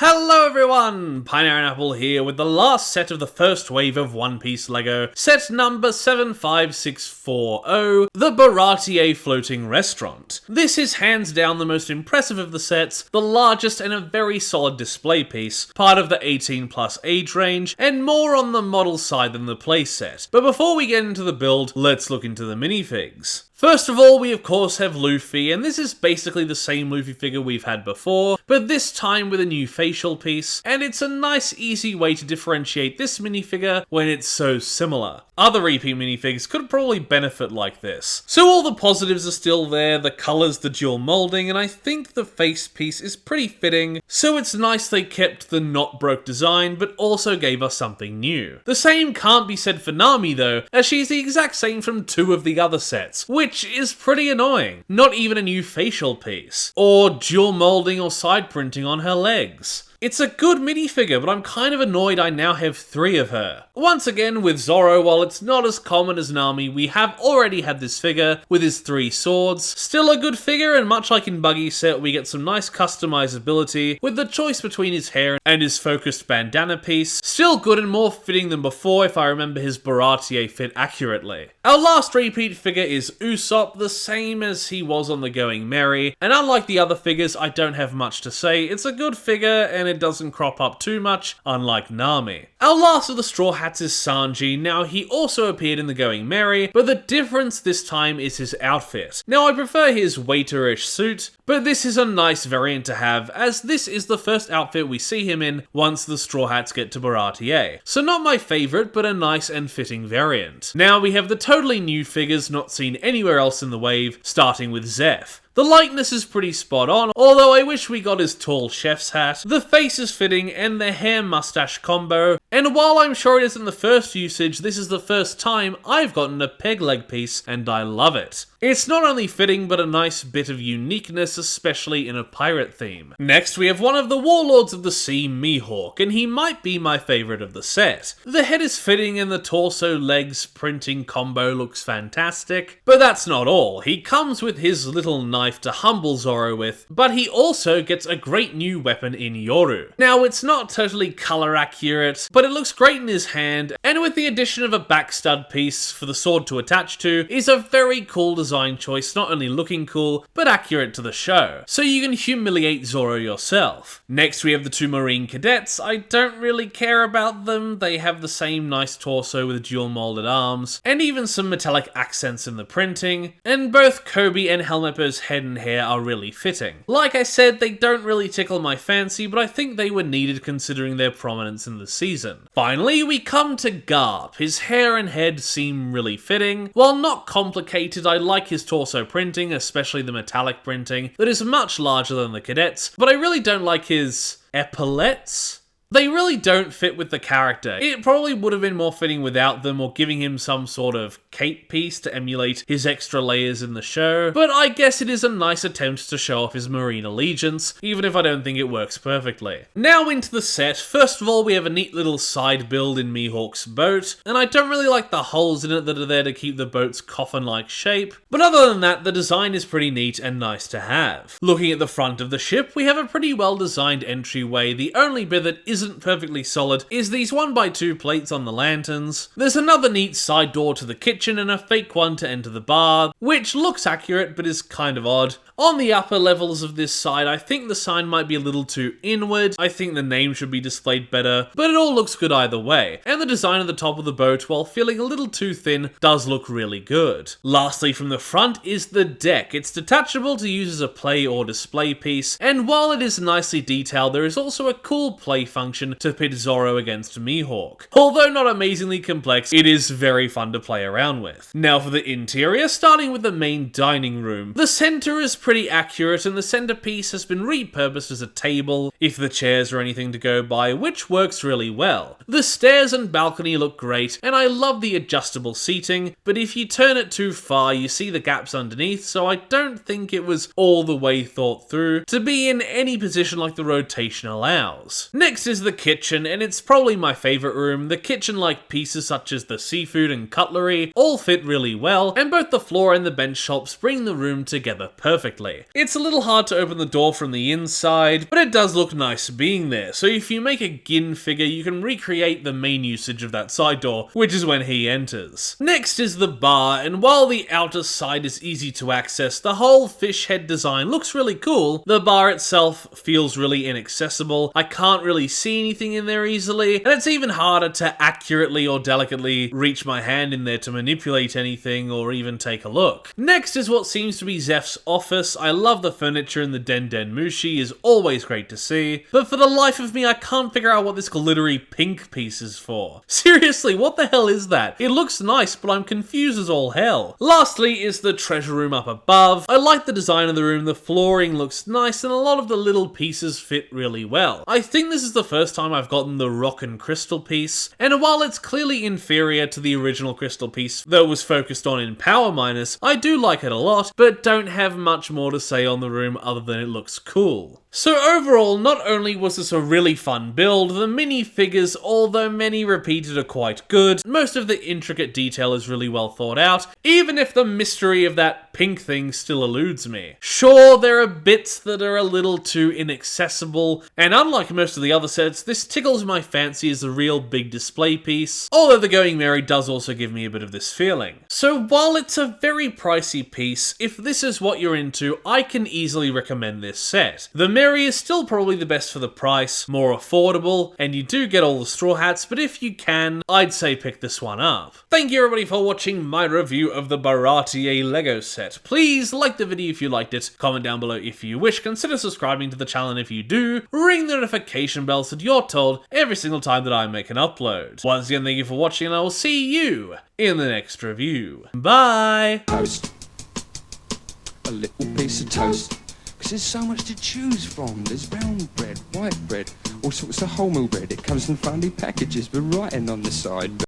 Hello everyone! Pineapple here with the last set of the first wave of One Piece LEGO, set number 75640, the Baratie floating restaurant. This is hands down the most impressive of the sets, the largest and a very solid display piece, part of the 18 plus age range, and more on the model side than the playset. But before we get into the build, let's look into the minifigs. First of all, we of course have Luffy, and this is basically the same Luffy figure we've had before, but this time with a new facial piece, and it's a nice easy way to differentiate this minifigure when it's so similar. Other repeat minifigs could probably benefit like this. So all the positives are still there, the colours, the dual moulding, and I think the face piece is pretty fitting, so it's nice they kept the not broke design, but also gave us something new. The same can't be said for Nami though, as she's the exact same from two of the other sets, which is pretty annoying. Not even a new facial piece, or dual moulding or side printing on her legs. It's a good minifigure, but I'm kind of annoyed I now have 3 of her. Once again, with Zoro, while it's not as common as Nami, we have already had this figure with his 3 swords. Still a good figure, and much like in Buggy's set, we get some nice customizability with the choice between his hair and his focused bandana piece. Still good and more fitting than before if I remember his Baratie fit accurately. Our last repeat figure is Usopp, the same as he was on the Going Merry, and unlike the other figures, I don't have much to say. It's a good figure, and it doesn't crop up too much, unlike Nami. Our last of the Straw Hats is Sanji. Now, he also appeared in the Going Merry, but the difference this time is his outfit. Now, I prefer his waiter-ish suit, but this is a nice variant to have, as this is the first outfit we see him in once the Straw Hats get to Baratie. So not my favourite, but a nice and fitting variant. Now we have the totally new figures not seen anywhere else in the wave, starting with Zeph. The likeness is pretty spot on, although I wish we got his tall chef's hat. The face is fitting and the hair-mustache combo, and while I'm sure it isn't the first usage, this is the first time I've gotten a peg leg piece and I love it. It's not only fitting, but a nice bit of uniqueness, especially in a pirate theme. Next, we have one of the Warlords of the Sea, Mihawk, and he might be my favourite of the set. The head is fitting and the torso-legs printing combo looks fantastic, but that's not all. He comes with his little knife to humble Zoro with, but he also gets a great new weapon in Yoru. Now, it's not totally colour accurate, but it looks great in his hand, and with the addition of a back stud piece for the sword to attach to, is a very cool design choice, not only looking cool, but accurate to the show, so you can humiliate Zoro yourself. Next we have the 2 Marine Cadets. I don't really care about them, they have the same nice torso with dual molded arms, and even some metallic accents in the printing, and both Kobe and Helmepper's head and hair are really fitting. Like I said, they don't really tickle my fancy, but I think they were needed considering their prominence in the season. Finally, we come to Garp. His hair and head seem really fitting. While not complicated, I like his torso printing, especially the metallic printing, that is much larger than the cadets, but I really don't like his epaulettes. They really don't fit with the character. It probably would have been more fitting without them, or giving him some sort of cape piece to emulate his extra layers in the show, but I guess it is a nice attempt to show off his marine allegiance, even if I don't think it works perfectly. Now into the set. First of all, we have a neat little side build in Mihawk's boat, and I don't really like the holes in it that are there to keep the boat's coffin-like shape, but other than that, the design is pretty neat and nice to have. Looking at the front of the ship, we have a pretty well-designed entryway. The only bit that isn't perfectly solid is these 1x2 plates on the lanterns. There's another neat side door to the kitchen and a fake one to enter the bar, which looks accurate but is kind of odd. On the upper levels of this side, I think the sign might be a little too inward. I think the name should be displayed better, but it all looks good either way. And the design at the top of the boat, while feeling a little too thin, does look really good. Lastly, from the front is the deck. It's detachable to use as a play or display piece, and while it is nicely detailed, there is also a cool play function to pit Zoro against Mihawk. Although not amazingly complex, it is very fun to play around with. Now for the interior, starting with the main dining room. The center is pretty accurate, and the centerpiece has been repurposed as a table, if the chairs are anything to go by, which works really well. The stairs and balcony look great, and I love the adjustable seating, but if you turn it too far, you see the gaps underneath, so I don't think it was all the way thought through to be in any position like the rotation allows. Next is the kitchen, and it's probably my favorite room. The kitchen-like pieces such as the seafood and cutlery all fit really well, and both the floor and the bench tops bring the room together perfectly. perfectly. It's a little hard to open the door from the inside, but it does look nice being there, so if you make a Gin figure, you can recreate the main usage of that side door, which is when he enters. Next is the bar, and while the outer side is easy to access, the whole fish head design looks really cool. The bar itself feels really inaccessible. I can't really see anything in there easily, and it's even harder to accurately or delicately reach my hand in there to manipulate anything or even take a look. Next is what seems to be Zeph's office. I love the furniture in the Den Den Mushi, is always great to see, but for the life of me I can't figure out what this glittery pink piece is for. Seriously, what the hell is that? It looks nice, but I'm confused as all hell. Lastly is the treasure room up above. I like the design of the room, the flooring looks nice, and a lot of the little pieces fit really well. I think this is the first time I've gotten the rock and crystal piece, and while it's clearly inferior to the original crystal piece that was focused on in Power Minus, I do like it a lot, but don't have much more to say on the room other than it looks cool. So overall, not only was this a really fun build, the minifigures, although many repeated, are quite good. Most of the intricate detail is really well thought out, even if the mystery of that pink thing still eludes me. Sure, there are bits that are a little too inaccessible, and unlike most of the other sets, this tickles my fancy as a real big display piece, although the Going Merry does also give me a bit of this feeling. So while it's a very pricey piece, if this is what you're into, I can easily recommend this set. The Merry is still probably the best for the price, more affordable, and you do get all the straw hats, but if you can, I'd say pick this one up. Thank you everybody for watching my review of the Baratie Lego set. Please like the video if you liked it, comment down below if you wish, consider subscribing to the channel, and if you do, ring the notification bell so that you're told every single time that I make an upload. Once again, thank you for watching, and I will see you in the next review. Bye! Toast. A little piece of toast. Because there's so much to choose from. There's brown bread, white bread, all sorts of wholemeal bread. It comes in funny packages with writing on the side.